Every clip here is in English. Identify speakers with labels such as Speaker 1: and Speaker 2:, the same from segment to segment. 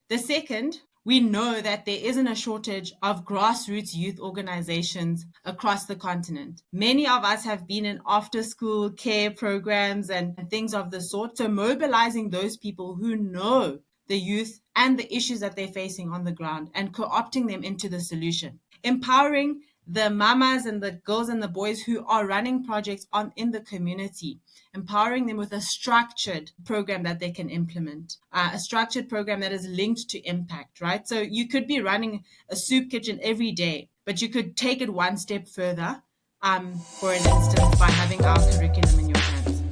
Speaker 1: The second, we know that there isn't a shortage of grassroots youth organizations across the continent. Many of us have been in after-school care programs and things of the sort. So mobilizing those people who know the youth and the issues that they're facing on the ground and co-opting them into the solution. Empowering the mamas and the girls and the boys who are running projects in the community, empowering them with a structured program that they can implement, a structured program that is linked to impact, right? So you could be running a soup kitchen every day, but you could take it one step further, for an instance, by having our curriculum in your hands.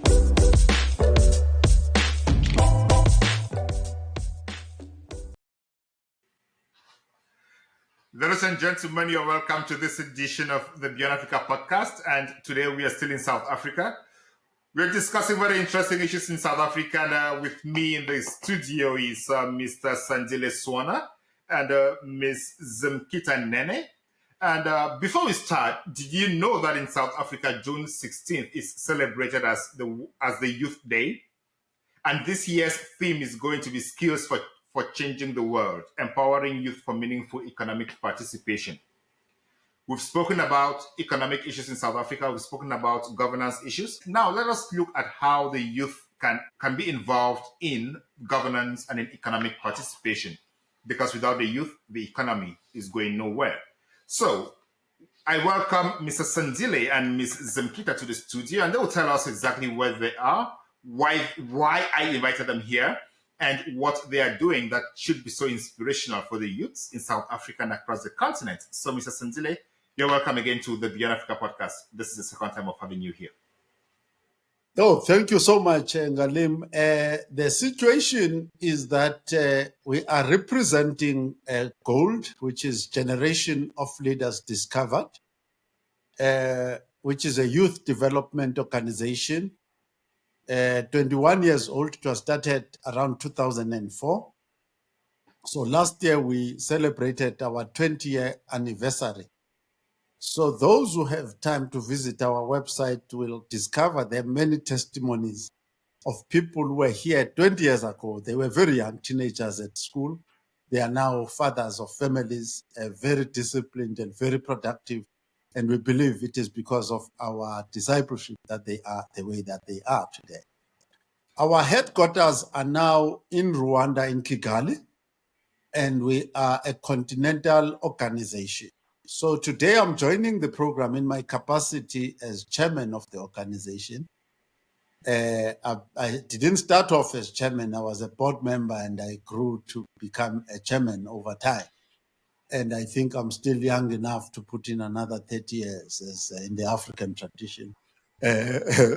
Speaker 2: Ladies and gentlemen, you're welcome to this edition of the Beyond Africa podcast. And today we are still in South Africa. We're discussing very interesting issues in South Africa. And with me in the studio is Mr. Sandile Swana and Ms. Zimkhita Nene. And before we start, did you know that in South Africa, June 16th is celebrated as the Youth Day? And this year's theme is going to be skills for changing the world, empowering youth for meaningful economic participation. We've spoken about economic issues in South Africa. We've spoken about governance issues. Now let us look at how the youth can be involved in governance and in economic participation. Because without the youth, the economy is going nowhere. So I welcome Mr. Sandile and Ms. Zimkhita to the studio, and they will tell us exactly where they are, why I invited them here, and what they are doing that should be so inspirational for the youths in South Africa and across the continent. So, Mr. Sandile, you're welcome again to the Beyond Africa podcast. This is the second time of having you here.
Speaker 3: Oh, thank you so much, Ngalim. The situation is that we are representing GOLD, which is Generation of Leaders Discovered, which is a youth development organization. 21 years old. It was started around 2004. So last year we celebrated our 20-year anniversary. So those who have time to visit our website will discover there are many testimonies of people who were here 20 years ago. They were very young teenagers at school. They are now fathers of families, very disciplined and very productive. And we believe it is because of our discipleship that they are the way that they are today. Our headquarters are now in Rwanda, in Kigali, and we are a continental organization. So today I'm joining the program in my capacity as chairman of the organization. I didn't start off as chairman. I was a board member, and I grew to become a chairman over time. And I think I'm still young enough to put in another 30 years as in the African tradition. And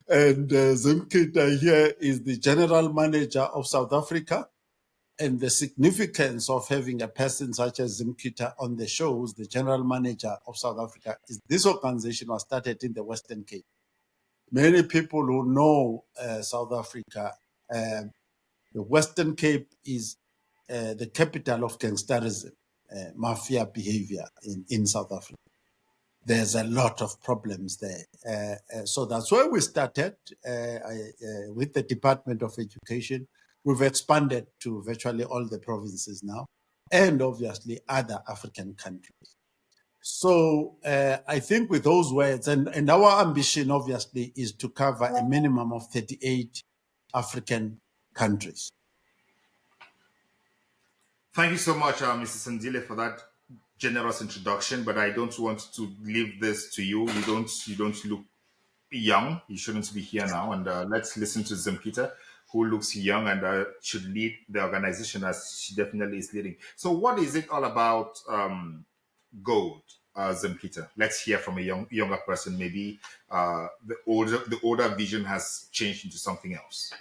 Speaker 3: Zimkhita here is the general manager of South Africa. And the significance of having a person such as Zimkhita on the shows, the general manager of South Africa, is this organization was started in the Western Cape. Many people who know South Africa, the Western Cape is the capital of gangsterism, mafia behavior in South Africa. There's a lot of problems there. So that's where we started with the Department of Education. We've expanded to virtually all the provinces now, and obviously other African countries. So I think with those words, and our ambition obviously is to cover a minimum of 38 African countries.
Speaker 2: Thank you so much, Mr. Sandile, for that generous introduction, but I don't want to leave this to you. You don't look young. You shouldn't be here now. And let's listen to Zimkhita, who looks young and should lead the organization, as she definitely is leading. So what is it all about, GOLD, Zimkhita? Let's hear from a younger person. Maybe the older vision has changed into something else.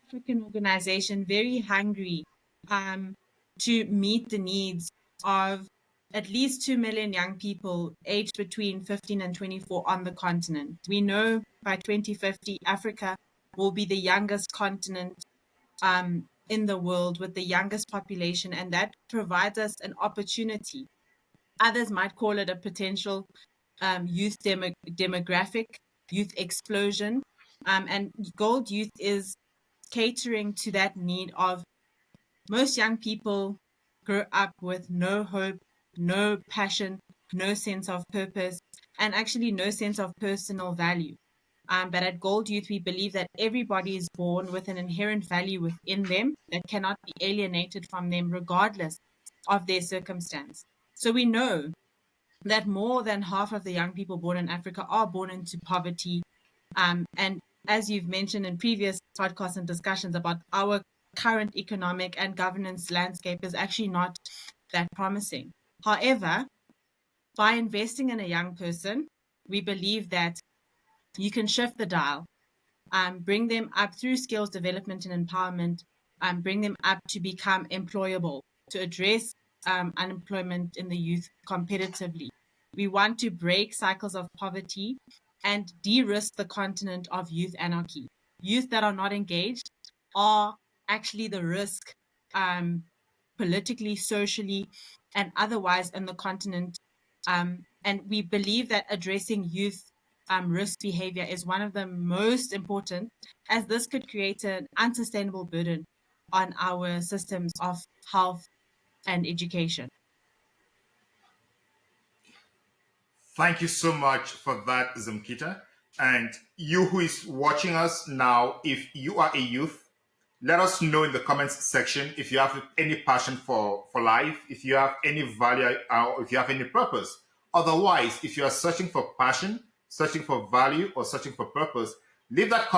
Speaker 1: African organization, very hungry to meet the needs of at least 2 million young people aged between 15 and 24 on the continent. We know by 2050, Africa will be the youngest continent in the world with the youngest population, and that provides us an opportunity. Others might call it a potential youth demographic, youth explosion. And Gold Youth is catering to that need of most young people grow up with no hope, no passion, no sense of purpose, and actually no sense of personal value. But at Gold Youth, we believe that everybody is born with an inherent value within them that cannot be alienated from them, regardless of their circumstance. So we know that more than half of the young people born in Africa are born into poverty. And as you've mentioned in previous podcasts and discussions about our current economic and governance landscape is actually not that promising. However, by investing in a young person, we believe that you can shift the dial, bring them up through skills development and empowerment, bring them up to become employable, to address unemployment in the youth competitively. We want to break cycles of poverty and de-risk the continent of youth anarchy. Youth that are not engaged are actually the risk politically, socially, and otherwise in the continent. And we believe that addressing youth risk behavior is one of the most important, as this could create an unsustainable burden on our systems of health and education.
Speaker 2: Thank you so much for that, Zimkhita. And you who is watching us now, if you are a youth, let us know in the comments section if you have any passion for life, if you have any value, or if you have any purpose. Otherwise, if you are searching for passion, searching for value, or searching for purpose, leave that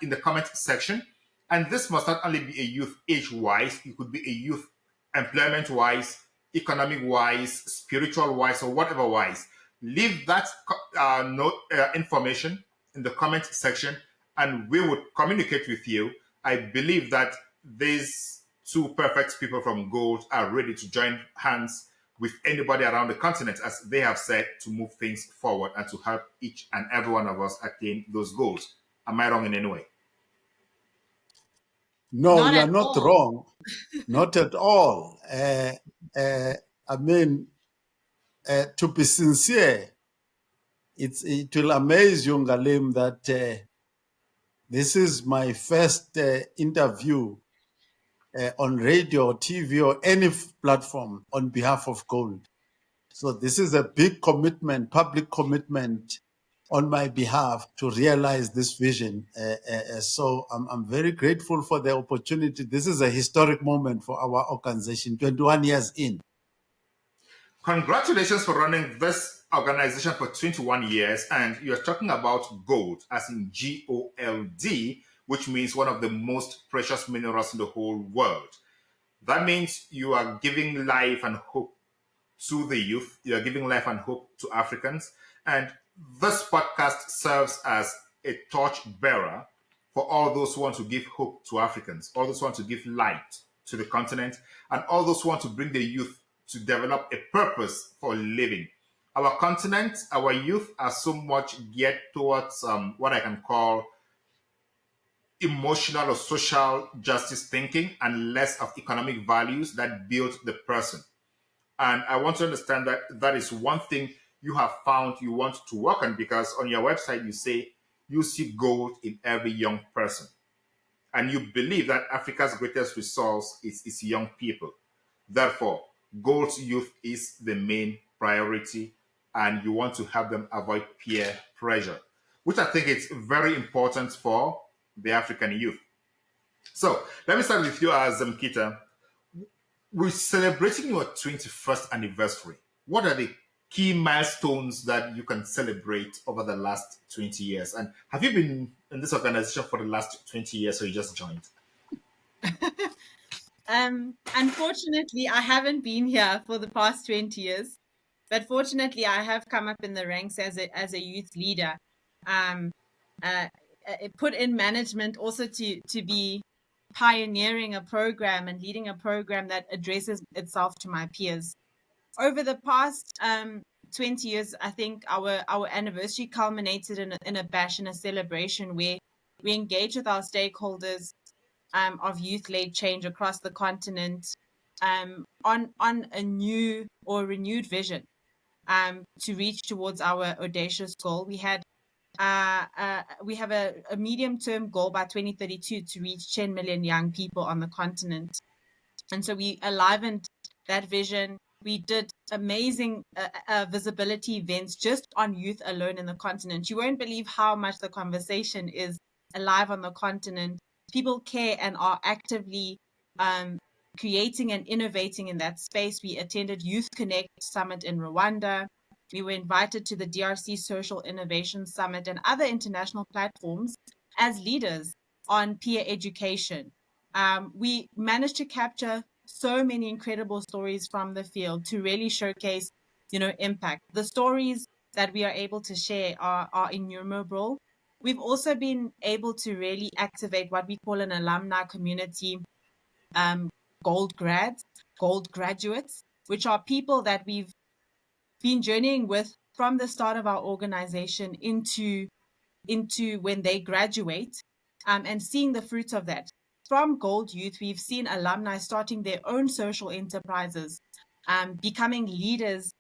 Speaker 2: in the comment section. And this must not only be a youth age-wise, it could be a youth employment-wise, economic-wise, spiritual-wise, or whatever-wise. Leave that information in the comment section, and we would communicate with you. I believe that these two perfect people from Gold are ready to join hands with anybody around the continent, as they have said, to move things forward and to help each and every one of us attain those goals. Am I wrong in any way?
Speaker 3: No,
Speaker 1: Not
Speaker 3: you are
Speaker 1: at
Speaker 3: not
Speaker 1: all.
Speaker 3: wrong. Not at all. I mean, to be sincere, it will amaze you, Ngalim, that this is my first interview on radio, TV, or any platform on behalf of Gold. So this is a big commitment, public commitment on my behalf to realize this vision. So I'm very grateful for the opportunity. This is a historic moment for our organization, 21 years in.
Speaker 2: Congratulations for running this organization for 21 years. And you're talking about gold, as in GOLD, which means one of the most precious minerals in the whole world. That means you are giving life and hope to the youth. You are giving life and hope to Africans. And this podcast serves as a torch bearer for all those who want to give hope to Africans, all those who want to give light to the continent, and all those who want to bring the youth to develop a purpose for living. Our continent, our youth are so much geared towards what I can call emotional or social justice thinking, and less of economic values that build the person. And I want to understand that that is one thing you have found you want to work on, because on your website you say you see gold in every young person. And you believe that Africa's greatest resource is its young people. Therefore, Gold's youth is the main priority, and you want to help them avoid peer pressure, which I think is very important for the African youth. So let me start with you, Zimkhita. We're celebrating your 21st anniversary. What are the key milestones that you can celebrate over the last 20 years? And have you been in this organization for the last 20 years, or you just joined?
Speaker 1: Unfortunately, I haven't been here for the past 20 years, but fortunately, I have come up in the ranks as a youth leader. Put in management also to be pioneering a program and leading a program that addresses itself to my peers. Over the past 20 years, I think our anniversary culminated in a bash and a celebration where we engage with our stakeholders of youth-led change across the continent, on a new or renewed vision to reach towards our audacious goal. We have a medium-term goal by 2032 to reach 10 million young people on the continent. And so we enlivened that vision. We did amazing visibility events just on youth alone in the continent. You won't believe how much the conversation is alive on the continent. People care and are actively creating and innovating in that space. We attended Youth Connect Summit in Rwanda. We were invited to the DRC Social Innovation Summit and other international platforms as leaders on peer education. We managed to capture so many incredible stories from the field to really showcase, impact. The stories that we are able to share are innumerable. We've also been able to really activate what we call an alumni community, gold graduates, which are people that we've been journeying with from the start of our organization into when they graduate, and seeing the fruits of that. From Gold Youth, we've seen alumni starting their own social enterprises, becoming leaders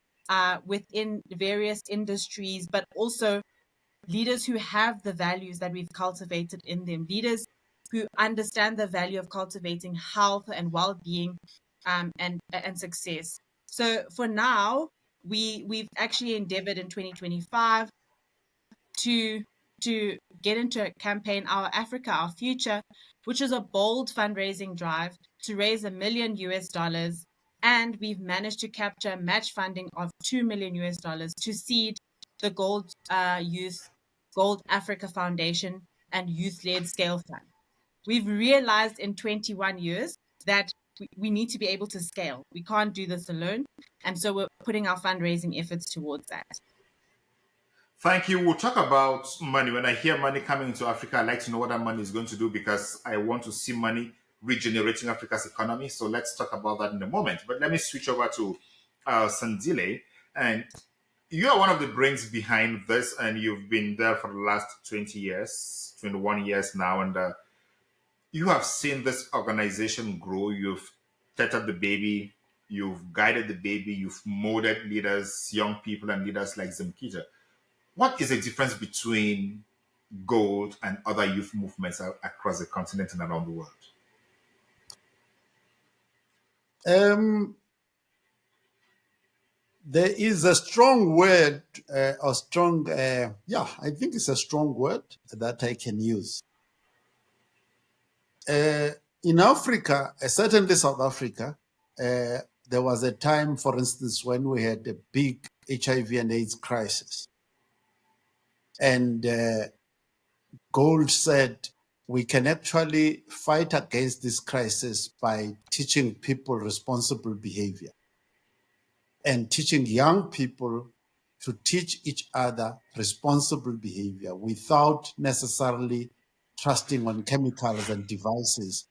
Speaker 1: within various industries, but also leaders who have the values that we've cultivated in them, leaders who understand the value of cultivating health and well-being, and success. So for now, we've actually endeavored in 2025 to get into a campaign, Our Africa, Our Future, which is a bold fundraising drive to raise $1 million. And we've managed to capture match funding of $2 million to seed the Gold Africa Foundation and Youth-Led Scale Fund. We've realized in 21 years that we need to be able to scale. We can't do this alone. And so we're putting our fundraising efforts towards that.
Speaker 2: Thank you. We'll talk about money. When I hear money coming into Africa, I like to know what that money is going to do, because I want to see money regenerating Africa's economy. So let's talk about that in a moment. But let me switch over to Sandile. And you are one of the brains behind this, and you've been there for the last 21 years now. And you have seen this organization grow. You've tethered the baby. You've guided the baby. You've molded leaders, young people and leaders like Zimkhita. What is the difference between Gold and other youth movements across the continent and around the world?
Speaker 3: There is a strong word, I think it's a strong word that I can use. In Africa, certainly South Africa, there was a time, for instance, when we had a big HIV and AIDS crisis. And Gold said, we can actually fight against this crisis by teaching people responsible behavior and teaching young people to teach each other responsible behavior without necessarily trusting on chemicals and devices,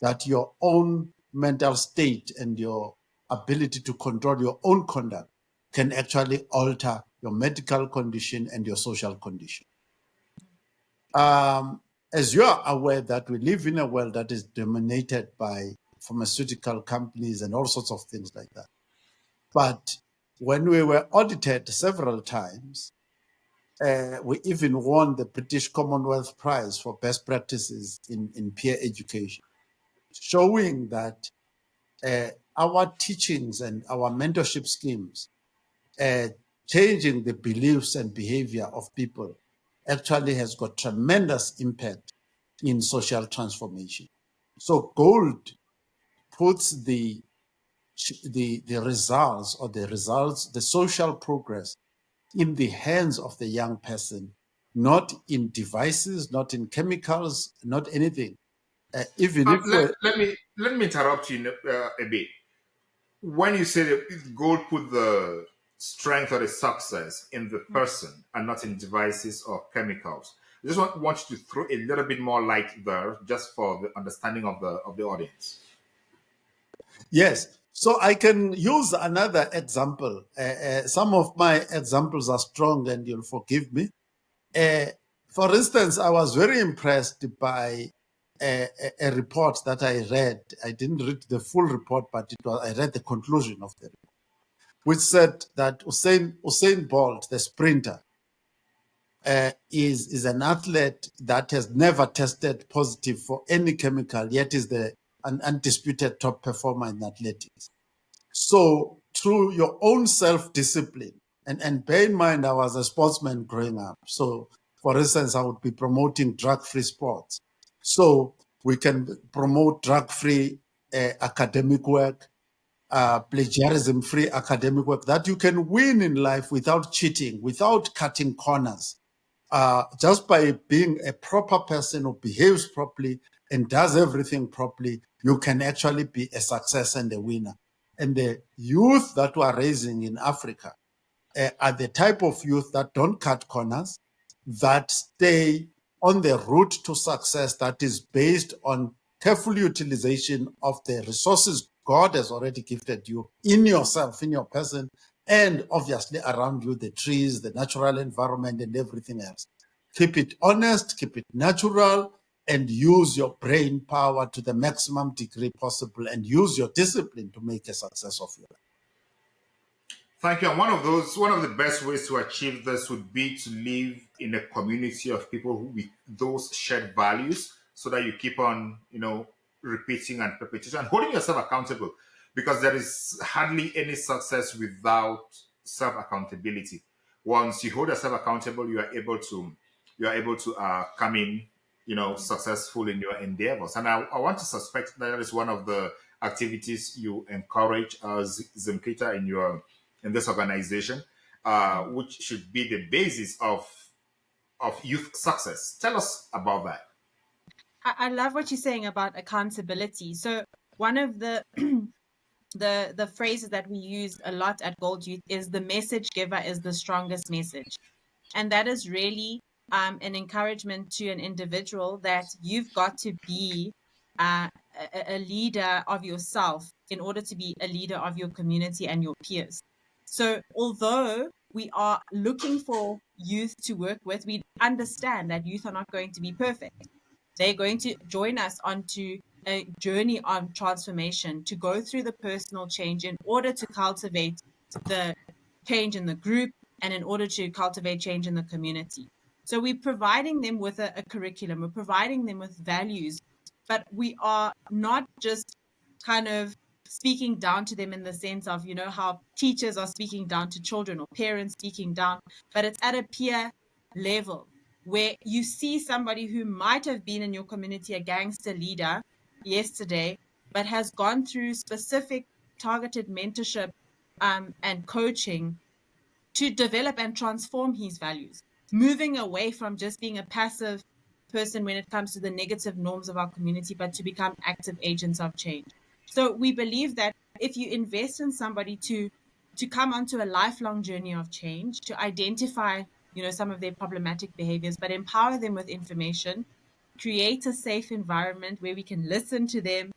Speaker 3: that your own mental state and your ability to control your own conduct can actually alter your medical condition and your social condition. As you are aware that we live in a world that is dominated by pharmaceutical companies and all sorts of things like that. But when we were audited several times, we even won the British Commonwealth Prize for best practices in peer education, showing that our teachings and our mentorship schemes, changing the beliefs and behavior of people, actually has got tremendous impact in social transformation. So Gold puts the results, the social progress, in the hands of the young person, not in devices, not in chemicals, not anything.
Speaker 2: Let me interrupt you a bit. When you say that Gold put the strength or the success in the person and not in devices or chemicals, I just want you to throw a little bit more light there, just for the understanding of the audience.
Speaker 3: Yes. So I can use another example. Some of my examples are strong, and you'll forgive me. For instance, I was very impressed by a report that I read. I didn't read the full report, but I read the conclusion of the report, which said that Usain Bolt, the sprinter, is an athlete that has never tested positive for any chemical, yet is an undisputed top performer in athletics. So through your own self-discipline, and bear in mind, I was a sportsman growing up. So for instance, I would be promoting drug-free sports. So we can promote drug-free academic work, plagiarism-free academic work that you can win in life without cheating, without cutting corners. Just by being a proper person who behaves properly and does everything properly, you can actually be a success and a winner. And the youth that we are raising in Africa are the type of youth that don't cut corners, that stay on the route to success that is based on careful utilization of the resources God has already gifted you in yourself, in your person, and obviously around you, the trees, the natural environment, and everything else. Keep it honest, keep it natural, and use your brain power to the maximum degree possible, and use your discipline to make a success of your life.
Speaker 2: Thank you. And one of the best ways to achieve this would be to live in a community of people with those shared values, so that you keep on, repeating and perpetuating and holding yourself accountable, because there is hardly any success without self accountability. Once you hold yourself accountable, you are able to come in, successful in your endeavors. And I want to suspect that is one of the activities you encourage Zimkhita in this organization, which should be the basis of youth success. Tell us about that.
Speaker 1: I love what you're saying about accountability. So one of the the phrases that we use a lot at Gold Youth is the message giver is the strongest message. And that is really an encouragement to an individual that you've got to be a leader of yourself in order to be a leader of your community and your peers. So although we are looking for youth to work with, we understand that youth are not going to be perfect. They're going to join us onto a journey of transformation to go through the personal change in order to cultivate the change in the group and in order to cultivate change in the community. So we're providing them with a curriculum, we're providing them with values, but we are not just kind of speaking down to them in the sense of, how teachers are speaking down to children or parents speaking down, but it's at a peer level where you see somebody who might have been in your community a gangster leader yesterday, but has gone through specific targeted mentorship and coaching to develop and transform his values, moving away from just being a passive person when it comes to the negative norms of our community, but to become active agents of change. So we believe that if you invest in somebody to come onto a lifelong journey of change, to identify, some of their problematic behaviors, but empower them with information, create a safe environment where we can listen to them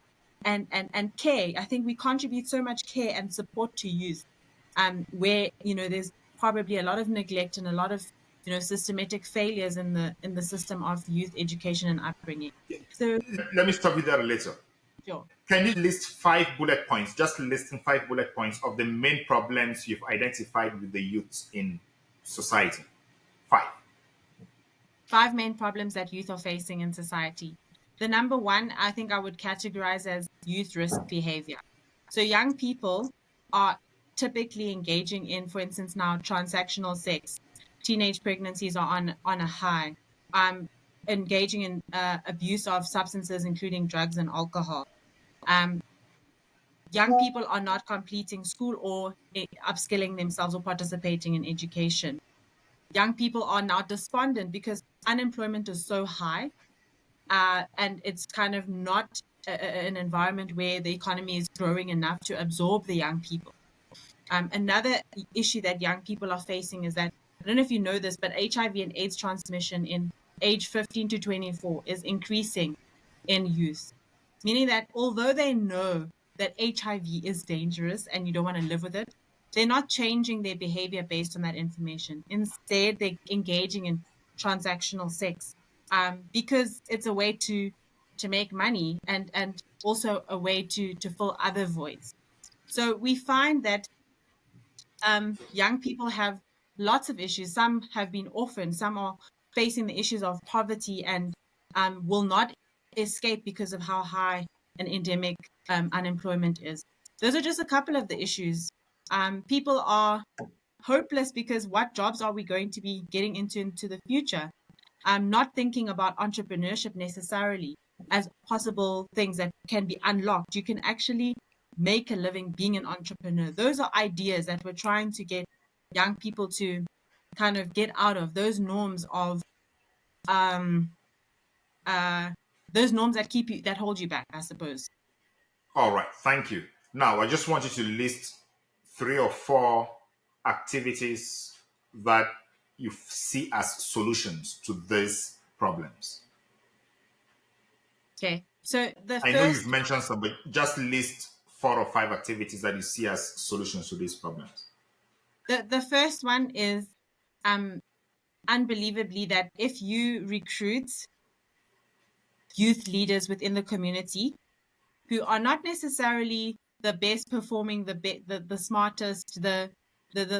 Speaker 1: and care. I think we contribute so much care and support to youth, where, there's probably a lot of neglect and a lot of, systematic failures in the system of youth education and upbringing. So
Speaker 2: let me stop you there a little.
Speaker 1: Sure.
Speaker 2: Can you list 5 bullet points, just listing 5 bullet points of the main problems you've identified with the youths in society?
Speaker 1: 5 main problems that youth are facing in society. The number one, I think I would categorize as youth risk behavior. So young people are typically engaging in, for instance, now transactional sex. Teenage pregnancies are on a high. Engaging in abuse of substances, including drugs and alcohol. Young people are not completing school or upskilling themselves or participating in education. Young people are now despondent because unemployment is so high, and it's kind of not an environment where the economy is growing enough to absorb the young people. Another issue that young people are facing is that, I don't know if you know this, but HIV and AIDS transmission in age 15 to 24 is increasing in youth, meaning that although they know that HIV is dangerous and you don't want to live with it, they're not changing their behavior based on that information. Instead, they're engaging in transactional sex because it's a way to to make money and also a way to fill other voids. So we find that young people have lots of issues. Some have been orphaned. Some are facing the issues of poverty and will not escape because of how high an endemic unemployment is. Those are just a couple of the issues. People are hopeless because what jobs are we going to be getting into the future? Not thinking about entrepreneurship necessarily as possible things that can be unlocked. You can actually make a living being an entrepreneur. Those are ideas that we're trying to get young people to kind of get out of those norms of those norms that keep you, that hold you back, I suppose.
Speaker 2: All right, thank you. Now, I just want you to list 3 or 4 activities that you see as solutions to these problems.
Speaker 1: Okay, so
Speaker 2: I know you've mentioned some, but just list 4 or 5 activities that you see as solutions to these problems.
Speaker 1: The first one is unbelievably that if you recruit youth leaders within the community who are not necessarily the best performing, the smartest, the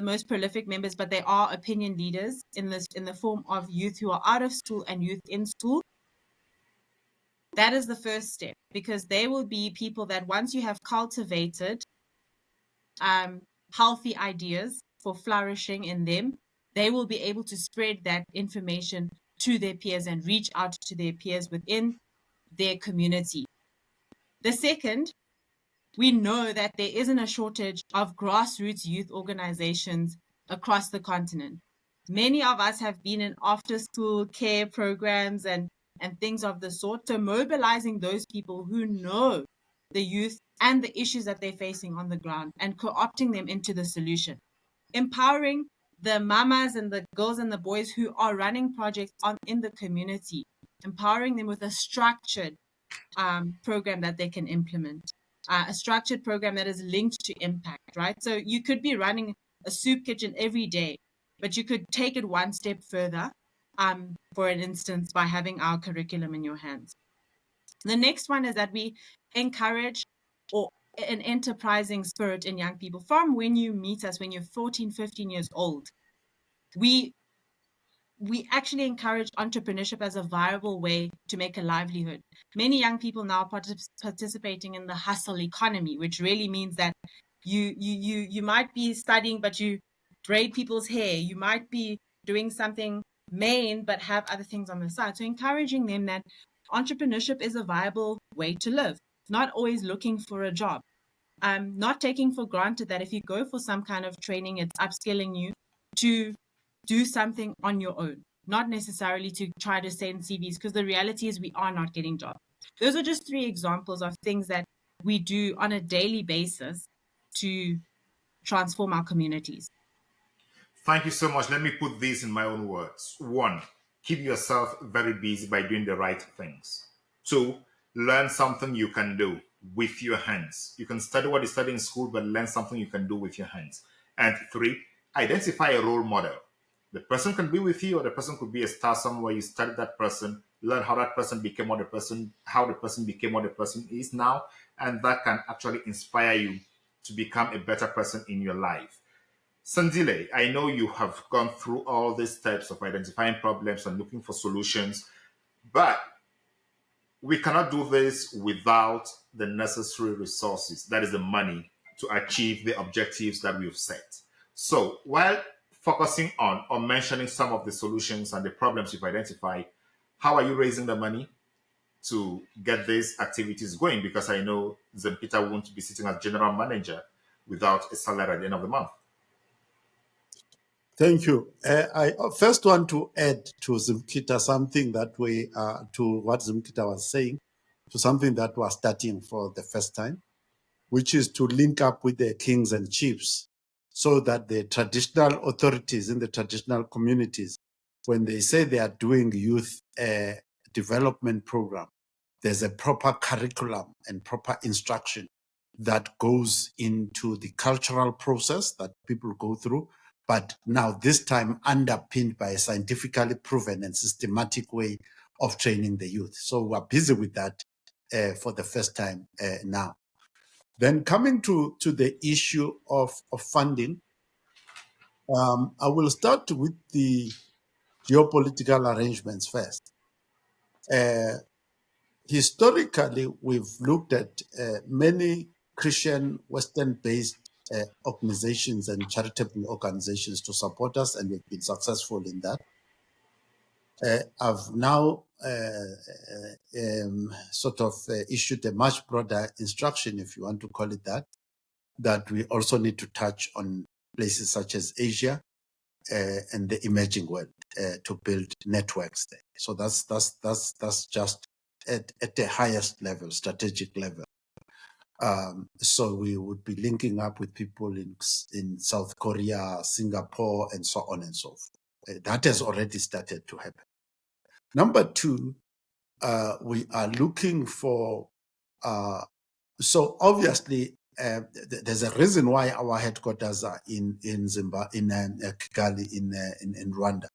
Speaker 1: most prolific members, but they are opinion leaders in the form of youth who are out of school and youth in school. That is the first step, because they will be people that once you have cultivated healthy ideas for flourishing in them, they will be able to spread that information to their peers and reach out to their peers within their community. The second, we know that there isn't a shortage of grassroots youth organizations across the continent. Many of us have been in after-school care programs and things of the sort. So mobilizing those people who know the youth and the issues that they're facing on the ground and co-opting them into the solution. Empowering the mamas and the girls and the boys who are running projects in the community. Empowering them with a structured program that they can implement. A structured program that is linked to impact, right? So you could be running a soup kitchen every day, but you could take it one step further, for an instance, by having our curriculum in your hands. The next one is that we encourage an enterprising spirit in young people. From when you meet us, when you're 14, 15 years old, we actually encourage entrepreneurship as a viable way to make a livelihood. Many young people now are participating in the hustle economy, which really means that you might be studying, but you braid people's hair. You might be doing something main, but have other things on the side. So encouraging them that entrepreneurship is a viable way to live, not always looking for a job. Not taking for granted that if you go for some kind of training, it's upskilling you to do something on your own, not necessarily to try to send CVs, because the reality is we are not getting jobs. Those are just 3 examples of things that we do on a daily basis to transform our communities.
Speaker 2: Thank you so much. Let me put these in my own words. 1, keep yourself very busy by doing the right things. 2, learn something you can do with your hands. You can study what you study in school, but learn something you can do with your hands. And 3, identify a role model. The person can be with you, or the person could be a star somewhere. You study that person, learn how that person became what the person, how the person became what the person is now, and that can actually inspire you to become a better person in your life. Sandile, I know you have gone through all these steps of identifying problems and looking for solutions, but we cannot do this without the necessary resources, that is the money, to achieve the objectives that we've set. So while focusing on or mentioning some of the solutions and the problems you've identified, how are you raising the money to get these activities going? Because I know Zimkhita won't be sitting as general manager without a salary at the end of the month.
Speaker 3: Thank you. I first want to add to Zimkhita something that to what Zimkhita was saying, to something that we're starting for the first time, which is to link up with the kings and chiefs, so that the traditional authorities in the traditional communities, when they say they are doing youth development program, there's a proper curriculum and proper instruction that goes into the cultural process that people go through, but now this time underpinned by a scientifically proven and systematic way of training the youth. So we're busy with that. for the first time now. Then coming to the issue of funding, I will start with the geopolitical arrangements first. Historically, we've looked at many Christian Western-based organizations and charitable organizations to support us, and we've been successful in that. I've now issued a much broader instruction, if you want to call it that we also need to touch on places such as Asia and the emerging world to build networks there. So that's just at the highest level, strategic level. So we would be linking up with people in South Korea, Singapore, and so on and so forth. That has already started to happen. Number two, we are looking for, so obviously there's a reason why our headquarters are in Zimbabwe, in Kigali, in Rwanda.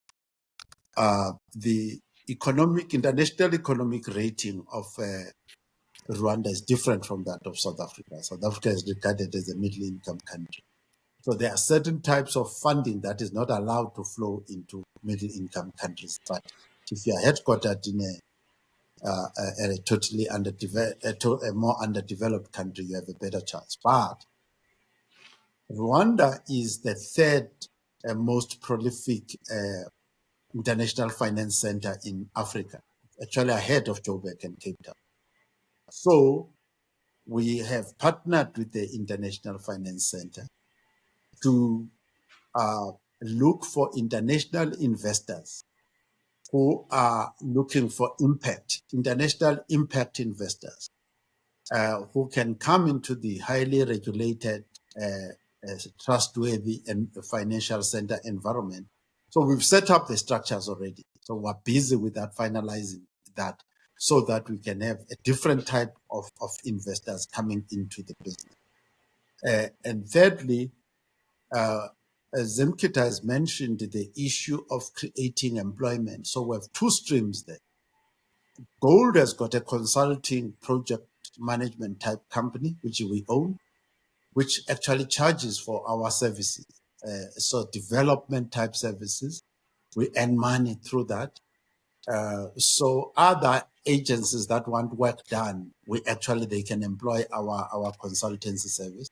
Speaker 3: The international economic rating of Rwanda is different from that of South Africa. South Africa is regarded as a middle-income country. So there are certain types of funding that is not allowed to flow into middle-income countries. But if you are headquartered in a totally a more underdeveloped country, you have a better chance. But Rwanda is the third most prolific international finance center in Africa, actually ahead of Joburg and Cape Town. So we have partnered with the International Finance Center to look for international investors who are looking for impact, international impact investors who can come into the highly regulated, trustworthy and financial center environment. So we've set up the structures already. So we're busy with that, finalizing that, so that we can have a different type of investors coming into the business. And thirdly, as Zimkhita has mentioned, the issue of creating employment. So we have two streams there. Gold has got a consulting project management type company, which we own, which actually charges for our services. So development type services, we earn money through that. So other agencies that want work done, they can employ our consultancy service.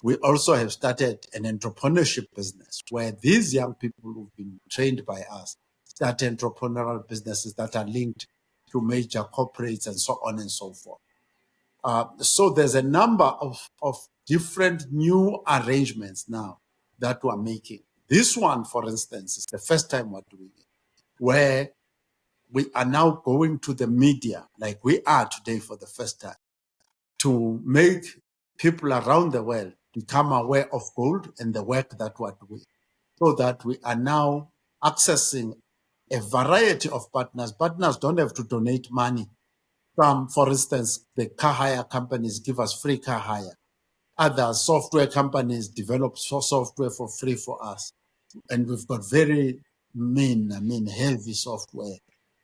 Speaker 3: We also have started an entrepreneurship business where these young people who've been trained by us start entrepreneurial businesses that are linked to major corporates and so on and so forth. So there's a number of different new arrangements now that we're making. This one, for instance, is the first time we're doing it, where we are now going to the media, like we are today for the first time, to make people around the world become aware of gold and the work that we're doing, so that we are now accessing a variety of partners. Partners don't have to donate money. Some, for instance, the car hire companies give us free car hire. Other software companies develop software for free for us. And we've got very heavy software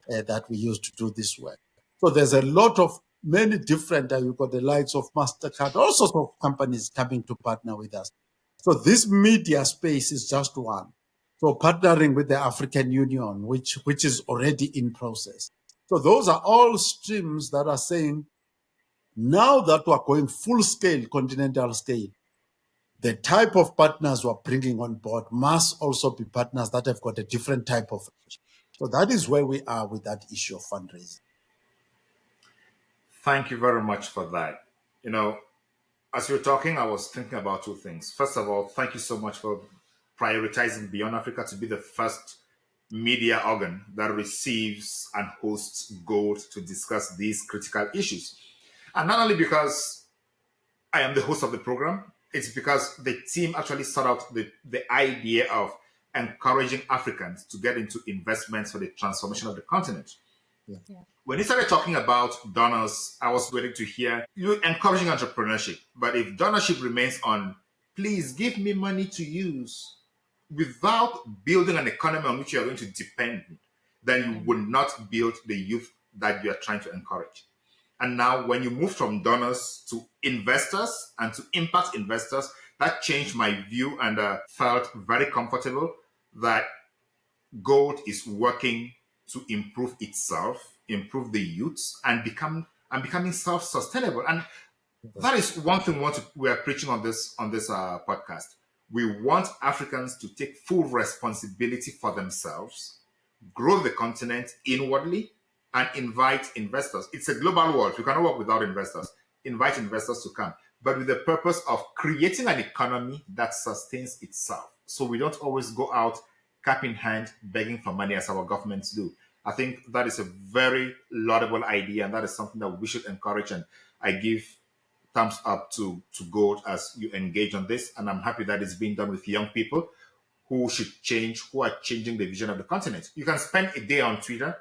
Speaker 3: that we use to do this work. So there's a lot of many different, you've got the likes of MasterCard, all sorts of companies coming to partner with us. So this media space is just one. So partnering with the African Union, which is already in process. So those are all streams that are saying, now that we're going full scale, continental scale, the type of partners we're bringing on board must also be partners that have got a different type of reach. So that is where we are with that issue of fundraising.
Speaker 2: Thank you very much for that. As you were talking, I was thinking about two things. First of all, thank you so much for prioritizing Beyond Africa to be the first media organ that receives and hosts Gold to discuss these critical issues. And not only because I am the host of the program, it's because the team actually sought out the idea of encouraging Africans to get into investments for the transformation of the continent.
Speaker 3: Yeah.
Speaker 2: When you started talking about donors, I was waiting to hear you encouraging entrepreneurship. But if donorship remains on, please give me money to use, without building an economy on which you are going to depend, then you will not build the youth that you are trying to encourage. And now when you move from donors to investors and to impact investors, that changed my view, and felt very comfortable that gold is working to improve itself, improve the youths, and becoming self-sustainable. And that is one thing we are preaching on this podcast. We want Africans to take full responsibility for themselves, grow the continent inwardly, and invite investors. It's a global world. We cannot work without investors. Invite investors to come, but with the purpose of creating an economy that sustains itself. So we don't always go out cap in hand begging for money as our governments do. I think that is a very laudable idea, and that is something that we should encourage. And I give thumbs up to gold as you engage on this. And I'm happy that it's being done with young people who are changing the vision of the continent. You can spend a day on Twitter,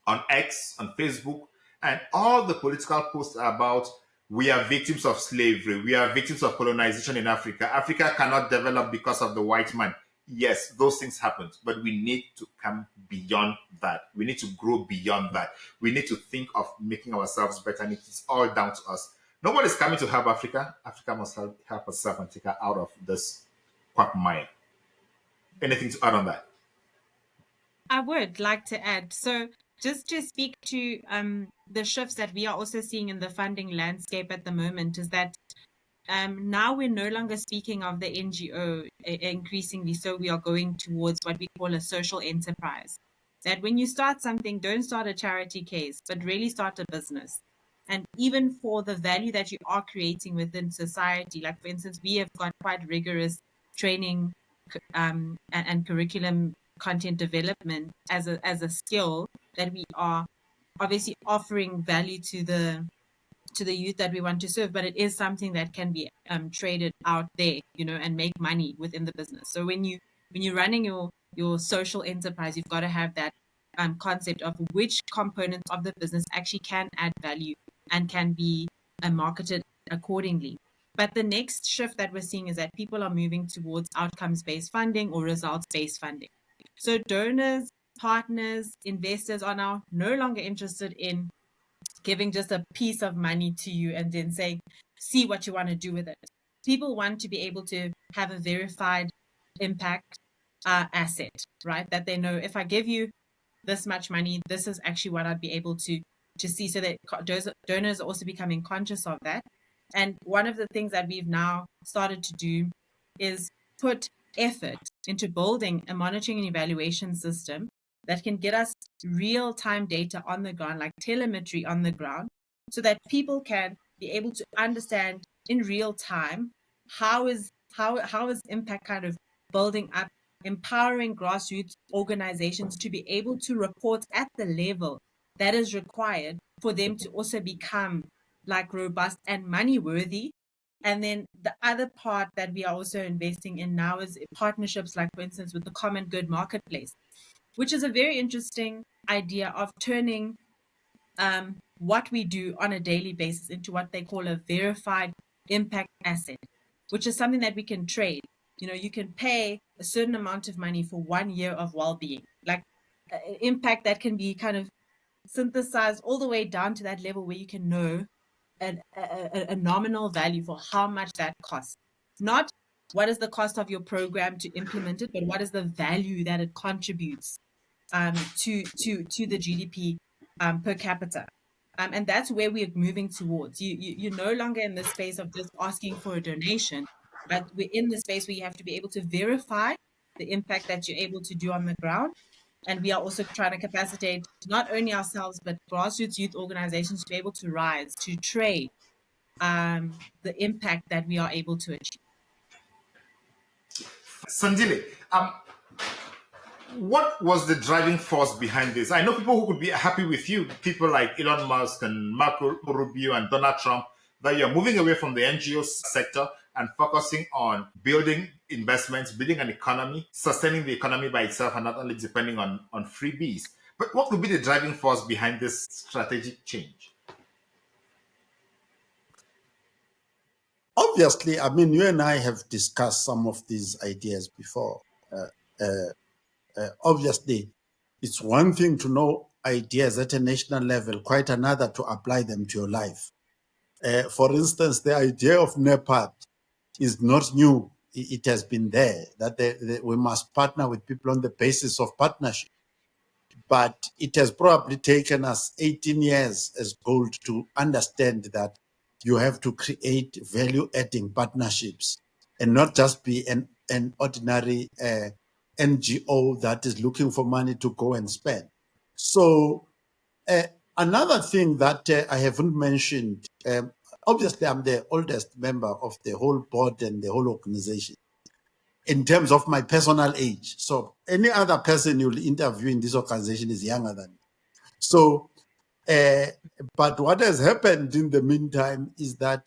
Speaker 2: on X, on Facebook, and all the political posts are about we are victims of slavery, we are victims of colonization in Africa. Africa cannot develop because of the white man. Yes, those things happened, but we need to come beyond that. We need to grow beyond that. We need to think of making ourselves better, and it's all down to us. Nobody's coming to help Africa. Africa must help herself and take her out of this quagmire. Anything to add on that?
Speaker 1: I would like to add. So just to speak to the shifts that we are also seeing in the funding landscape at the moment is that now we're no longer speaking of the NGO increasingly. So we are going towards what we call a social enterprise. That when you start something, don't start a charity case, but really start a business. And even for the value that you are creating within society, like for instance, we have got quite rigorous training and curriculum content development as a skill that we are obviously offering value to the youth that we want to serve, but it is something that can be traded out there, and make money within the business. So when you're running your social enterprise, you've got to have that concept of which components of the business actually can add value and can be marketed accordingly. But the next shift that we're seeing is that people are moving towards outcomes-based funding or results-based funding. So donors, partners, investors are now no longer interested in giving just a piece of money to you and then saying, see what you want to do with it. People want to be able to have a verified impact asset, right? That they know if I give you this much money, this is actually what I'd be able to see. So that donors are also becoming conscious of that. And one of the things that we've now started to do is put effort into building a monitoring and evaluation system that can get us real-time data on the ground, like telemetry on the ground, so that people can be able to understand in real time how is impact kind of building up, empowering grassroots organizations to be able to report at the level that is required for them to also become like robust and money worthy. And then the other part that we are also investing in now is partnerships, like for instance with the Common Good Marketplace, which is a very interesting idea of turning what we do on a daily basis into what they call a verified impact asset, which is something that we can trade. You can pay a certain amount of money for 1 year of well-being, like impact that can be kind of synthesized all the way down to that level where you can know a nominal value for how much that costs. Not what is the cost of your program to implement it, but what is the value that it contributes to the GDP per capita. And that's where we're moving towards. You're no longer in the space of just asking for a donation, but we're in the space where you have to be able to verify the impact that you're able to do on the ground. And we are also trying to capacitate not only ourselves, but grassroots youth organizations to be able to rise, to trade the impact that we are able to achieve.
Speaker 2: Sandile, what was the driving force behind this? I know people who could be happy with you, people like Elon Musk and Marco Rubio and Donald Trump, that you're moving away from the NGO sector and focusing on building investments, building an economy, sustaining the economy by itself, and not only depending on freebies. But what could be the driving force behind this strategic change?
Speaker 3: Obviously, I mean, you and I have discussed some of these ideas before. Obviously, it's one thing to know ideas at a national level, quite another to apply them to your life. For instance, the idea of NEPAD is not new. It has been there, that we must partner with people on the basis of partnership. But it has probably taken us 18 years as Gold to understand that you have to create value-adding partnerships and not just be an ordinary NGO that is looking for money to go and spend. So another thing that I haven't mentioned, obviously I'm the oldest member of the whole board and the whole organization in terms of my personal age. So any other person you'll interview in this organization is younger than me. So, but what has happened in the meantime is that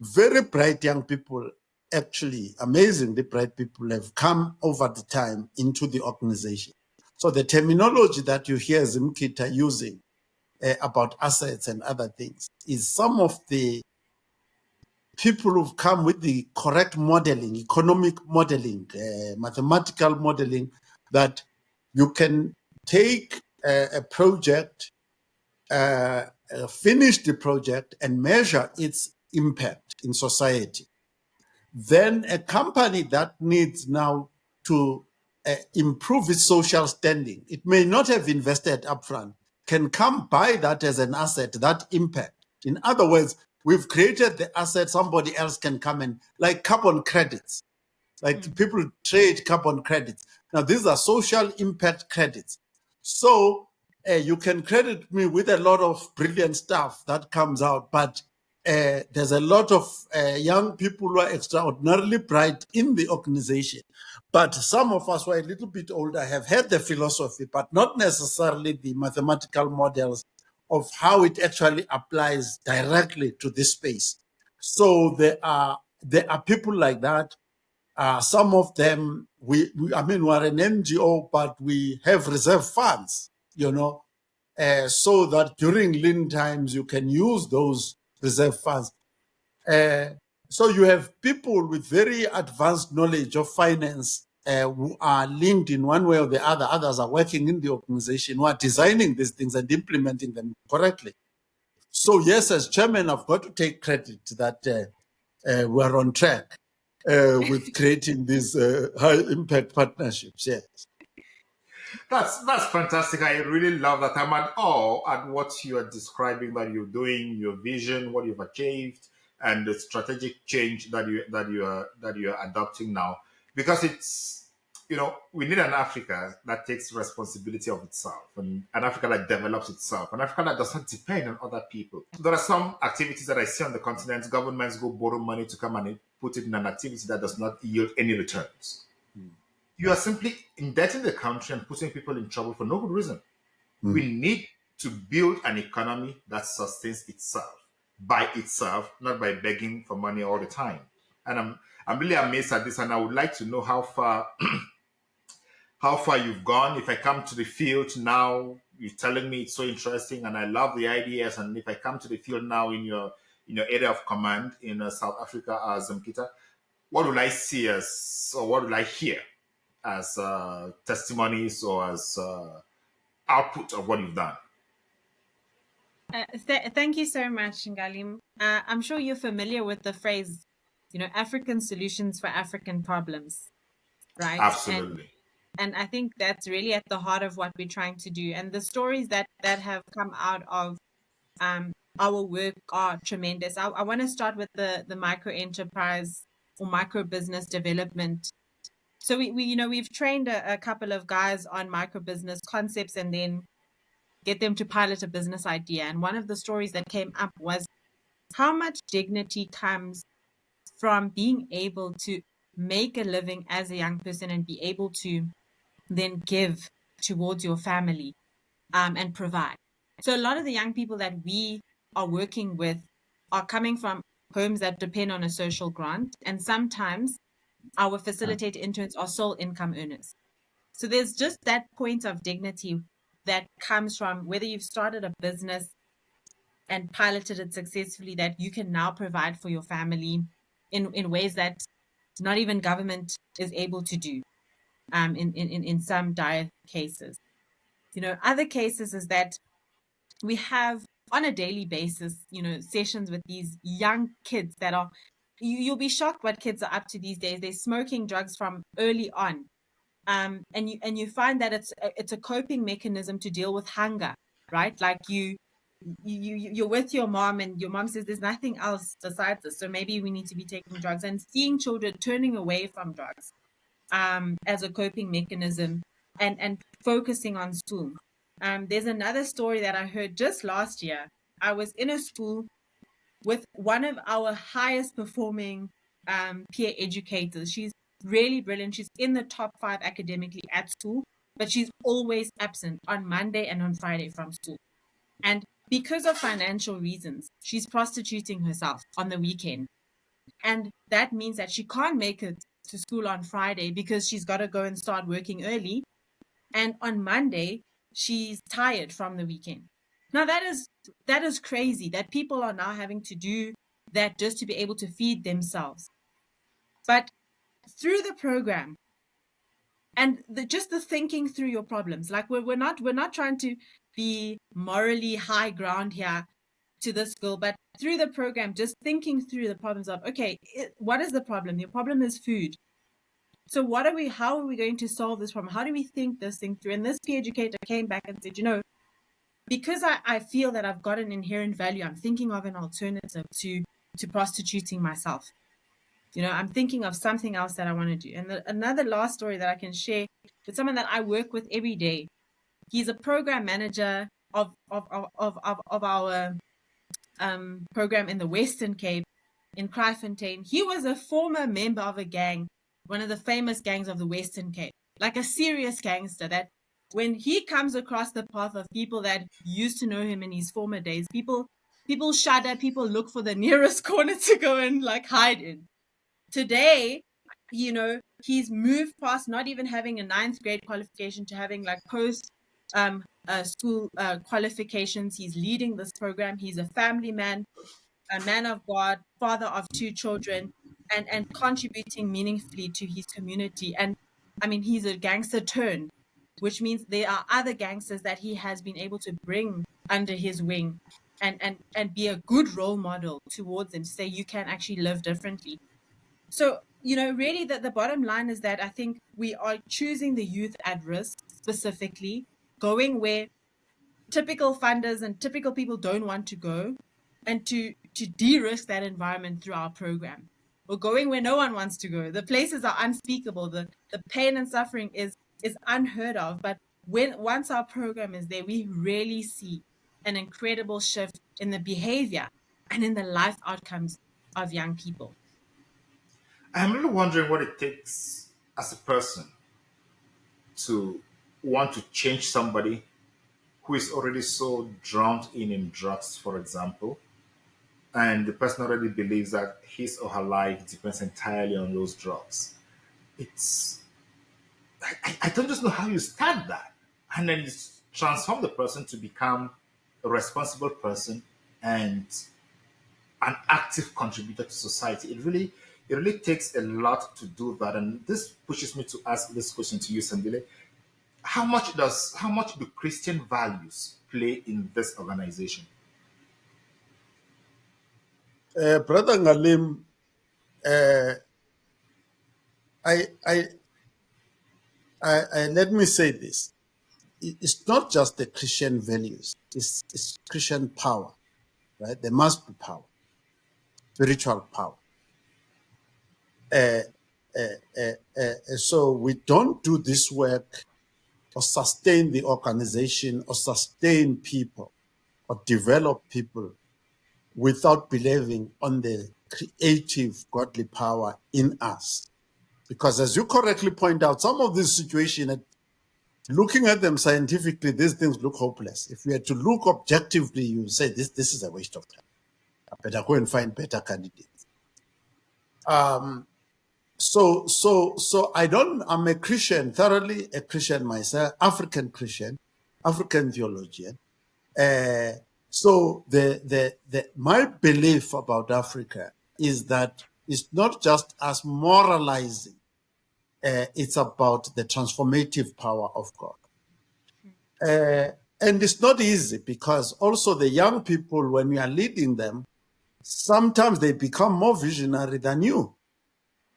Speaker 3: very bright young people, actually amazingly bright people, have come over the time into the organization. So the terminology that you hear Zimkhita using about assets and other things is some of the people who've come with the correct modeling, economic modeling, mathematical modeling, that you can take a project, finish the project and measure its impact in society. Then a company that needs now to improve its social standing, it may not have invested upfront, can come buy that as an asset, that impact. In other words, we've created the asset, somebody else can come and, like carbon credits, like people trade carbon credits. Now, these are social impact credits. So you can credit me with a lot of brilliant stuff that comes out, but there's a lot of young people who are extraordinarily bright in the organization. But some of us who are a little bit older have had the philosophy, but not necessarily the mathematical models of how it actually applies directly to this space. So there are people like that. Some of them, we're an NGO, but we have reserve funds, so that during lean times you can use those reserve funds. So you have people with very advanced knowledge of finance who are linked in one way or the other. Others are working in the organization who are designing these things and implementing them correctly. So yes, as chairman, I've got to take credit that we're on track with creating these high impact partnerships. Yes.
Speaker 2: That's fantastic. I really love that. I'm at awe at what you are describing, that you're doing, your vision, what you've achieved, and the strategic change that you are adopting now. Because it's, we need an Africa that takes responsibility of itself, and an Africa that develops itself, an Africa that does not depend on other people. There are some activities that I see on the continent. Governments go borrow money to come and put it in an activity that does not yield any returns. You are simply indebting the country and putting people in trouble for no good reason. We need to build an economy that sustains itself by itself, not by begging for money all the time. And I'm really amazed at this, and I would like to know how far you've gone. If I come to the field now, you're telling me it's so interesting, and I love the ideas. And if I come to the field now in your area of command in South Africa, Zimkhita, what will I see or what will I hear as testimonies or as output of what you've done?
Speaker 1: Thank you so much, Ngalim. I'm sure you're familiar with the phrase, African solutions for African problems, right?
Speaker 2: Absolutely.
Speaker 1: And I think that's really at the heart of what we're trying to do. And the stories that have come out of our work are tremendous. I want to start with the micro enterprise or micro business development. So we've trained a couple of guys on micro business concepts and then get them to pilot a business idea. And one of the stories that came up was how much dignity comes from being able to make a living as a young person and be able to then give towards your family and provide. So a lot of the young people that we are working with are coming from homes that depend on a social grant, and sometimes our facilitator interns are sole income earners. So there's just that point of dignity that comes from whether you've started a business and piloted it successfully, that you can now provide for your family in ways that not even government is able to do in some dire cases. Other cases is that we have on a daily basis, sessions with these young kids that are, you'll be shocked what kids are up to these days. They're smoking drugs from early on. And you find that it's a coping mechanism to deal with hunger, right? Like you're with your mom and your mom says there's nothing else besides this, so maybe we need to be taking drugs, and seeing children turning away from drugs as a coping mechanism and focusing on school. There's another story that I heard just last year. I was in a school with one of our highest performing peer educators. She's really brilliant. She's in the top 5 academically at school, but she's always absent on Monday and on Friday from school. And because of financial reasons, she's prostituting herself on the weekend. And that means that she can't make it to school on Friday because she's got to go and start working early. And on Monday, she's tired from the weekend. Now, that is crazy that people are now having to do that just to be able to feed themselves. But through the program and just the thinking through your problems, like we're not trying to be morally high ground here to this girl, but through the program, just thinking through the problems of, okay, what is the problem? Your problem is food. So how are we going to solve this problem? How do we think this thing through? And this peer educator came back and said, because I feel that I've got an inherent value, I'm thinking of an alternative to prostituting myself. I'm thinking of something else that I want to do. And another last story that I can share with someone that I work with every day. He's a program manager of our program in the Western Cape in Kraaifontein. He was a former member of a gang, one of the famous gangs of the Western Cape, like a serious gangster that when he comes across the path of people that used to know him in his former days, people shudder, people look for the nearest corner to go and hide in. Today, he's moved past not even having a 9th grade qualification to having post school qualifications. He's leading this program. He's a family man, a man of God, father of 2 children, and contributing meaningfully to his community. And I mean, he's a gangster turned, which means there are other gangsters that he has been able to bring under his wing and be a good role model towards them to say you can actually live differently. So, really the bottom line is that I think we are choosing the youth at risk specifically, going where typical funders and typical people don't want to go, and to de-risk that environment through our program. We're going where no one wants to go. The places are unspeakable. The pain and suffering is unheard of. But once our program is there, we really see an incredible shift in the behavior and in the life outcomes of young people.
Speaker 2: I'm really wondering what it takes as a person to want to change somebody who is already so drowned in drugs, for example, and the person already believes that his or her life depends entirely on those drugs. I don't just know how you start that, and then you transform the person to become a responsible person and an active contributor to society. It really takes a lot to do that, and this pushes me to ask this question to you, Sandile. How much do Christian values play in this organization?
Speaker 3: Brother Ngalim, let me say this. It's not just the Christian values, it's Christian power, right? There must be power, spiritual power. So we don't do this work or sustain the organization or sustain people or develop people without believing on the creative godly power in us. Because as you correctly point out, some of these situations, looking at them scientifically, these things look hopeless. If we had to look objectively, you say this is a waste of time. I better go and find better candidates. So I'm a Christian, thoroughly a Christian myself, African Christian, African theologian. So my belief about Africa is that it's not just us moralizing, it's about the transformative power of God. And it's not easy because also the young people, when we are leading them, sometimes they become more visionary than you.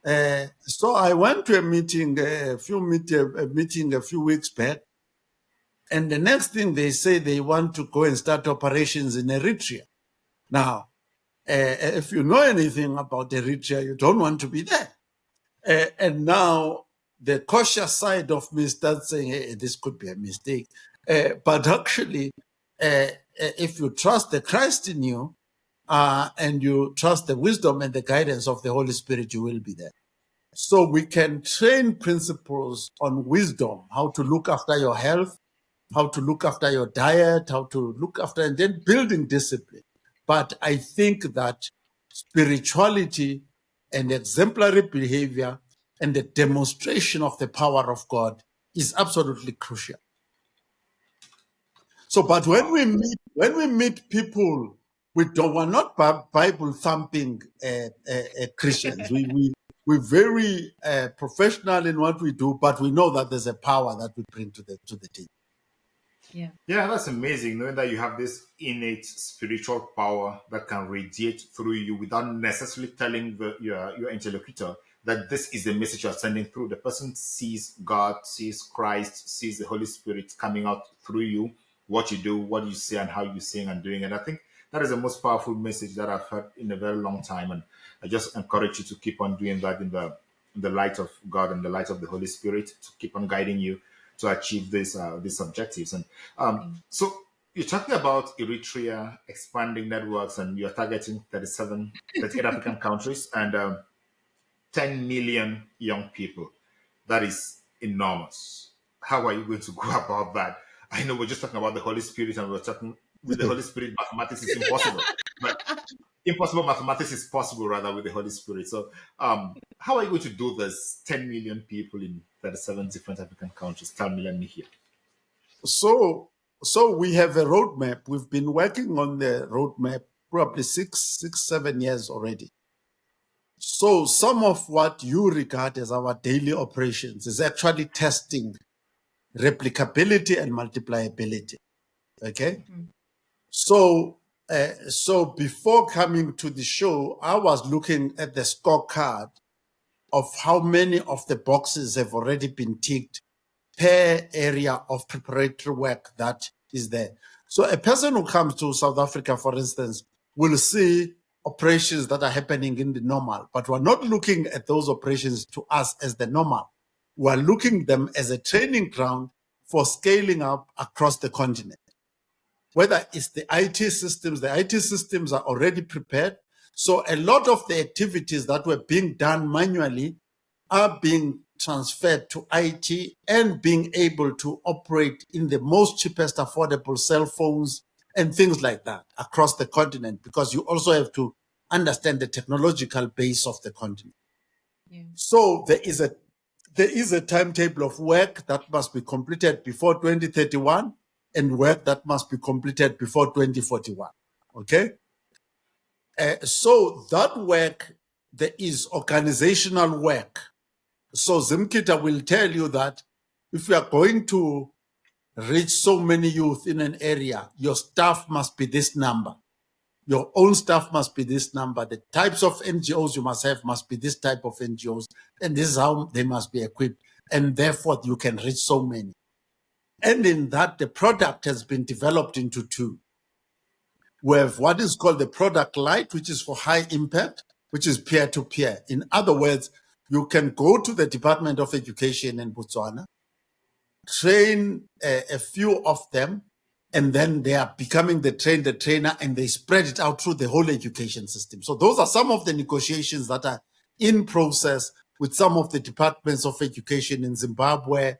Speaker 3: So I went to a meeting a few weeks back, and the next thing they say they want to go and start operations in Eritrea. Now, if you know anything about Eritrea, you don't want to be there. And now the cautious side of me starts saying, hey, this could be a mistake. But actually, if you trust the Christ in you and you trust the wisdom and the guidance of the Holy Spirit, you will be there. So we can train principles on wisdom, how to look after your health, how to look after your diet, how to look after, and then building discipline. But I think that spirituality and exemplary behavior and the demonstration of the power of God is absolutely crucial. So, but when we meet people, we're not Bible thumping Christians. We're very professional in what we do, but we know that there's a power that we bring to the team.
Speaker 2: Yeah, that's amazing. Knowing that you have this innate spiritual power that can radiate through you without necessarily telling your interlocutor that this is the message you're sending through. The person sees God, sees Christ, sees the Holy Spirit coming out through you, what you do, what you say, and how you sing and doing. And I think that is the most powerful message that I've heard in a very long time. And I just encourage you to keep on doing that in the light of God and the light of the Holy Spirit, to keep on guiding you to achieve these objectives. And so you're talking about Eritrea expanding networks, and you're targeting 38 African countries and 10 million young people. That is enormous. How are you going to go about that? I know we're just talking about the Holy Spirit, and we're talking with the Holy Spirit, mathematics is impossible. But impossible mathematics is possible, rather, with the Holy Spirit. So how are you going to do this? 10 million people in 37 different African countries. Tell me, let me hear.
Speaker 3: So we have a roadmap. We've been working on the roadmap probably 7 years already. So some of what you regard as our daily operations is actually testing replicability and multipliability. Okay? Mm-hmm. So before coming to the show, I was looking at the scorecard of how many of the boxes have already been ticked per area of preparatory work that is there. So a person who comes to South Africa, for instance, will see operations that are happening in the normal, but we're not looking at those operations to us as the normal. We're looking at them as a training ground for scaling up across the continent. Whether it's the IT systems are already prepared. So a lot of the activities that were being done manually are being transferred to IT and being able to operate in the most cheapest affordable cell phones and things like that across the continent, because you also have to understand the technological base of the continent. Yeah. So there is a timetable of work that must be completed before 2031 and work that must be completed before 2041. Okay? So that work, there is organizational work. So Zimkhita will tell you that if you are going to reach so many youth in an area, your staff must be this number. Your own staff must be this number. The types of NGOs you must have must be this type of NGOs. And this is how they must be equipped. And therefore, you can reach so many. And in that, the product has been developed into two. We have what is called the product light, which is for high impact, which is peer-to-peer. In other words, you can go to the Department of Education in Botswana, train a few of them, and then they are becoming the trainer, and they spread it out through the whole education system. So those are some of the negotiations that are in process with some of the departments of education in Zimbabwe,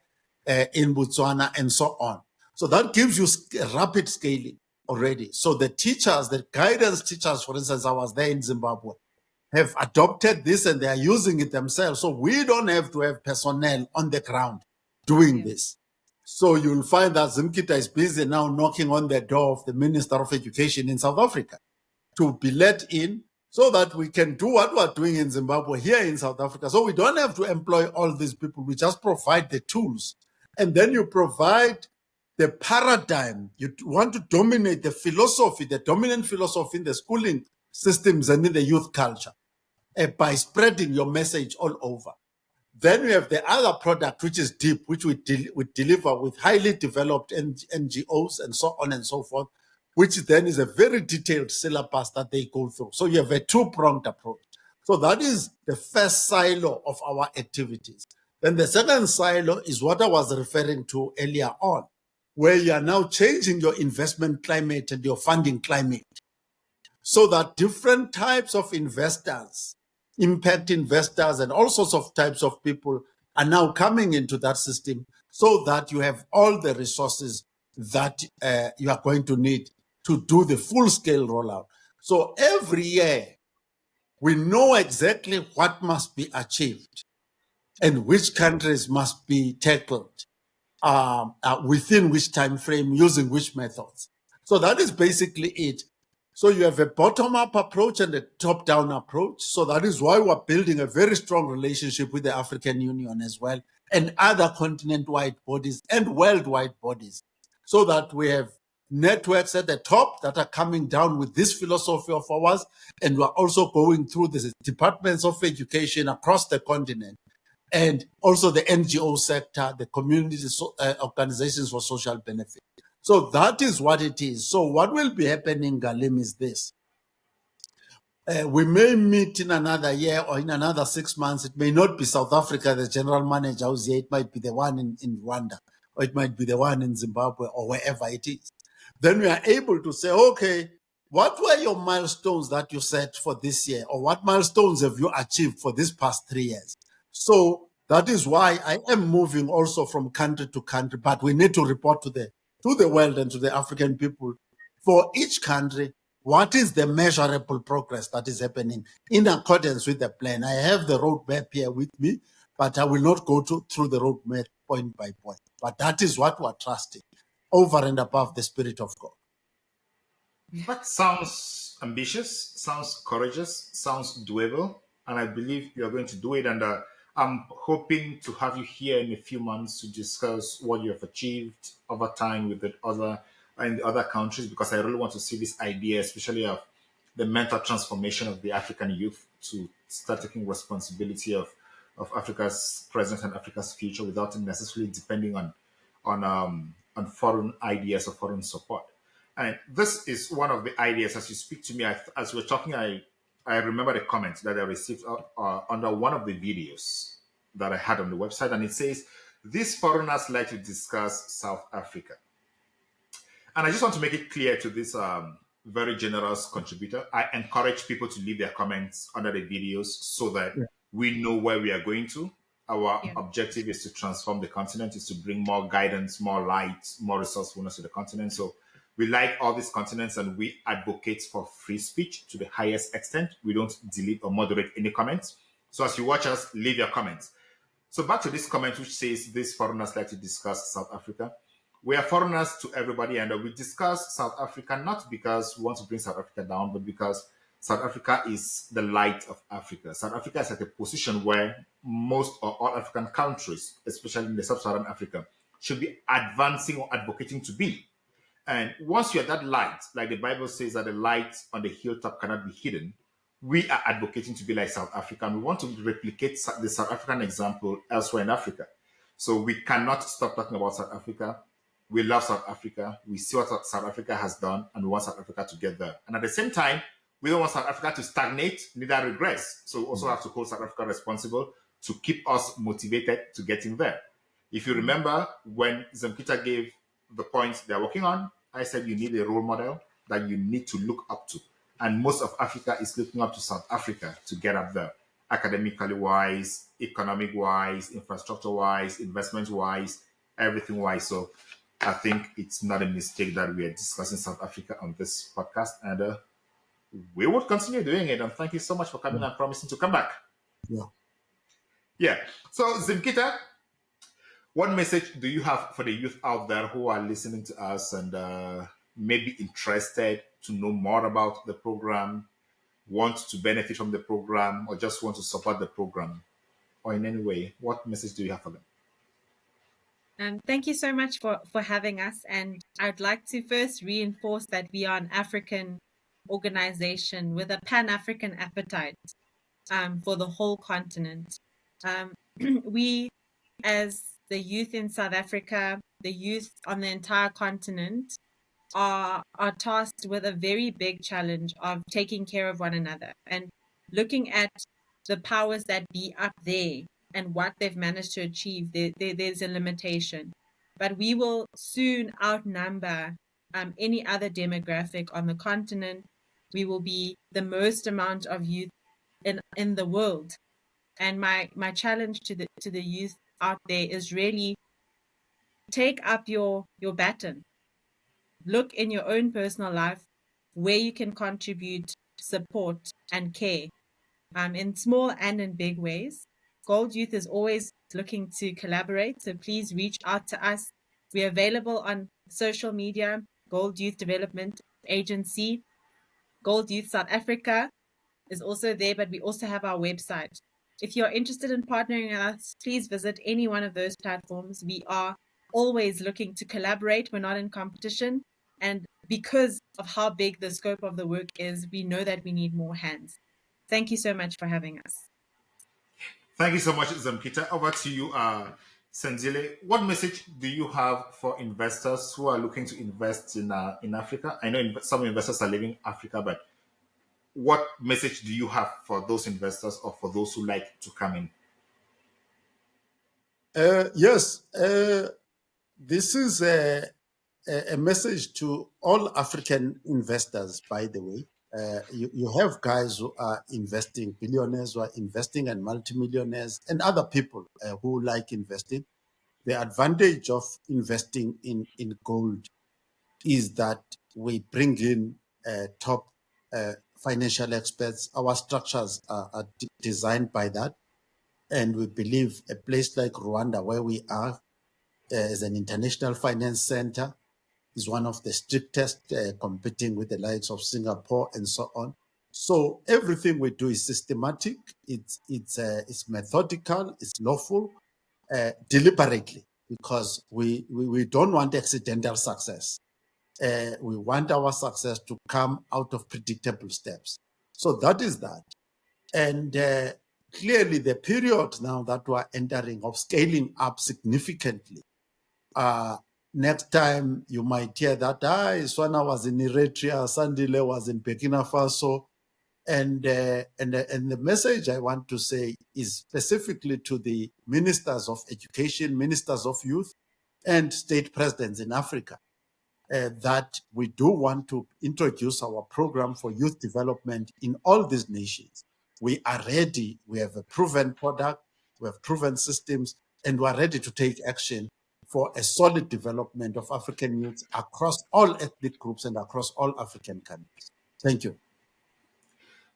Speaker 3: in Botswana, and so on. So that gives you rapid scaling already. So the teachers, the guidance teachers, for instance, I was there in Zimbabwe, have adopted this and they are using it themselves. So we don't have to have personnel on the ground doing this. So you'll find that Zimkhita is busy now knocking on the door of the Minister of Education in South Africa to be let in so that we can do what we're doing in Zimbabwe here in South Africa. So we don't have to employ all these people. We just provide the tools. And then you provide the paradigm, you want to dominate the philosophy, the dominant philosophy in the schooling systems and in the youth culture by spreading your message all over. Then we have the other product, which is deep, which we deliver with highly developed NGOs and so on and so forth, which then is a very detailed syllabus that they go through. So you have a two-pronged approach. So that is the first silo of our activities. Then the second silo is what I was referring to earlier on, where you are now changing your investment climate and your funding climate so that different types of investors, impact investors, and all sorts of types of people are now coming into that system so that you have all the resources that you are going to need to do the full-scale rollout. So every year, we know exactly what must be achieved and which countries must be tackled within which time frame, using which methods. So that is basically it. So you have a bottom-up approach and a top-down approach. So that is why we're building a very strong relationship with the African Union as well, and other continent-wide bodies and worldwide bodies, so that we have networks at the top that are coming down with this philosophy of ours, and we're also going through the departments of education across the continent, and also the NGO sector, the community organizations for social benefit. So that is what it is. So what will be happening, Ngalim, is this. We may meet in another year or in another 6 months. It may not be South Africa, the general manager who's here. It might be the one in Rwanda, or it might be the one in Zimbabwe, or wherever it is. Then we are able to say, okay, what were your milestones that you set for this year? Or what milestones have you achieved for this past 3 years? So that is why I am moving also from country to country, but we need to report to the world and to the African people for each country, what is the measurable progress that is happening in accordance with the plan. I have the roadmap here with me, but I will not go through the roadmap point by point. But that is what we're trusting, over and above the Spirit of God.
Speaker 2: That sounds ambitious, sounds courageous, sounds doable, and I believe you're going to do it. And I'm hoping to have you here in a few months to discuss what you have achieved over time with the other countries, because I really want to see this idea, especially of the mental transformation of the African youth to start taking responsibility of Africa's present and Africa's future without necessarily depending on foreign ideas or foreign support. And this is one of the ideas. As you speak to me, as we're talking, I remember the comment that I received under one of the videos that I had on the website, and it says, "These foreigners like to discuss South Africa." And I just want to make it clear to this very generous contributor, I encourage people to leave their comments under the videos so that we know where we are going to. Our objective is to transform the continent, is to bring more guidance, more light, more resourcefulness to the continent. So we like all these continents, and we advocate for free speech to the highest extent. We don't delete or moderate any comments. So as you watch us, leave your comments. So back to this comment, which says these foreigners like to discuss South Africa. We are foreigners to everybody, and we discuss South Africa not because we want to bring South Africa down, but because South Africa is the light of Africa. South Africa is at a position where most or all African countries, especially in the sub-Saharan Africa, should be advancing or advocating to be. And once you're that light, like the Bible says that the light on the hilltop cannot be hidden, we are advocating to be like South Africa. And we want to replicate the South African example elsewhere in Africa. So we cannot stop talking about South Africa. We love South Africa. We see what South Africa has done, and we want South Africa to get there. And at the same time, we don't want South Africa to stagnate, neither regress. So we also have to hold South Africa responsible to keep us motivated to getting there. If you remember, when Zimkhita gave the points they're working on, I said you need a role model that you need to look up to. And most of Africa is looking up to South Africa to get up there, academically wise, economic wise, infrastructure wise, investment wise, everything wise. So I think it's not a mistake that we are discussing South Africa on this podcast, and we will continue doing it. And thank you so much for coming and promising to come back. Yeah. So Zimkhita, what message do you have for the youth out there who are listening to us and maybe interested to know more about the program, want to benefit from the program, or just want to support the program, or in any way? What message do you have for them?
Speaker 1: Thank you so much for having us. And I'd like to first reinforce that we are an African organization with a Pan-African appetite for the whole continent. Um, we, as the youth in South Africa, the youth on the entire continent, are tasked with a very big challenge of taking care of one another and looking at the powers that be up there and what they've managed to achieve. There's a limitation, but we will soon outnumber any other demographic on the continent. We will be the most amount of youth in the world, and my challenge to the youth out there is really take up your baton. Look in your own personal life where you can contribute, support, and care in small and in big ways. Gold Youth is always looking to collaborate, so please reach out to us. We're available on social media, Gold Youth Development Agency. Gold Youth South Africa is also there, but we also have our website. If you're interested in partnering with us, please visit any one of those platforms. We are always looking to collaborate. We're not in competition. And because of how big the scope of the work is, we know that we need more hands. Thank you so much for having us.
Speaker 2: Thank you so much, Zimkhita. Over to you, Sandile. What message do you have for investors who are looking to invest in Africa? I know some investors are leaving Africa, but what message do you have for those investors or for those who like to come in?
Speaker 3: Yes, this is a message to all African investors, by the way. You have guys who are investing, billionaires who are investing, and multimillionaires, and other people who like investing. The advantage of investing in gold is that we bring in top financial experts. Our structures are designed by that. And we believe a place like Rwanda, where we are as an international finance center, is one of the strictest, competing with the likes of Singapore and so on. So everything we do is systematic, it's methodical, it's lawful, deliberately, because we don't want accidental success. We want our success to come out of predictable steps. So that is that. And clearly the period now that we're entering of scaling up significantly, next time you might hear that Swana was in Eritrea, Sandile was in Burkina Faso. And the message I want to say is specifically to the ministers of education, ministers of youth, and state presidents in Africa, that we do want to introduce our program for youth development in all these nations. We are ready. We have a proven product. We have proven systems, and we are ready to take action for a solid development of African youth across all ethnic groups and across all African countries. Thank you.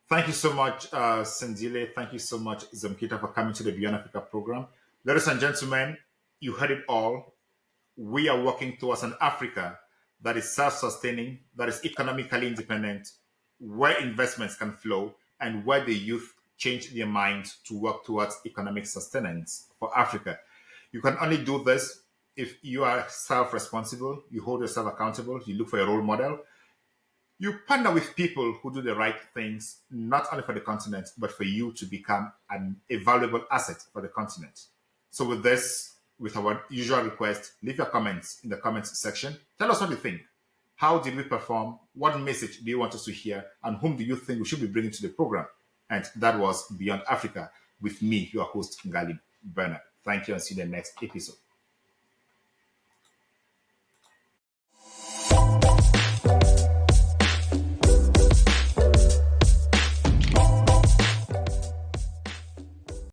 Speaker 2: Thank you so much, Sandile. Thank you so much, Zimkhita, for coming to the Beyond Africa program. Ladies and gentlemen, you heard it all. We are working towards an Africa that is self-sustaining, that is economically independent, where investments can flow, and where the youth change their minds to work towards economic sustenance for Africa. You can only do this if you are self-responsible, you hold yourself accountable, you look for a role model, you partner with people who do the right things, not only for the continent, but for you to become a valuable asset for the continent. So with this, with our usual request, leave your comments in the comments section. Tell us what you think. How did we perform? What message do you want us to hear? And whom do you think we should be bringing to the program? And that was Beyond Africa with me, your host, Ngalim Bernard. Thank you, and see you in the next episode.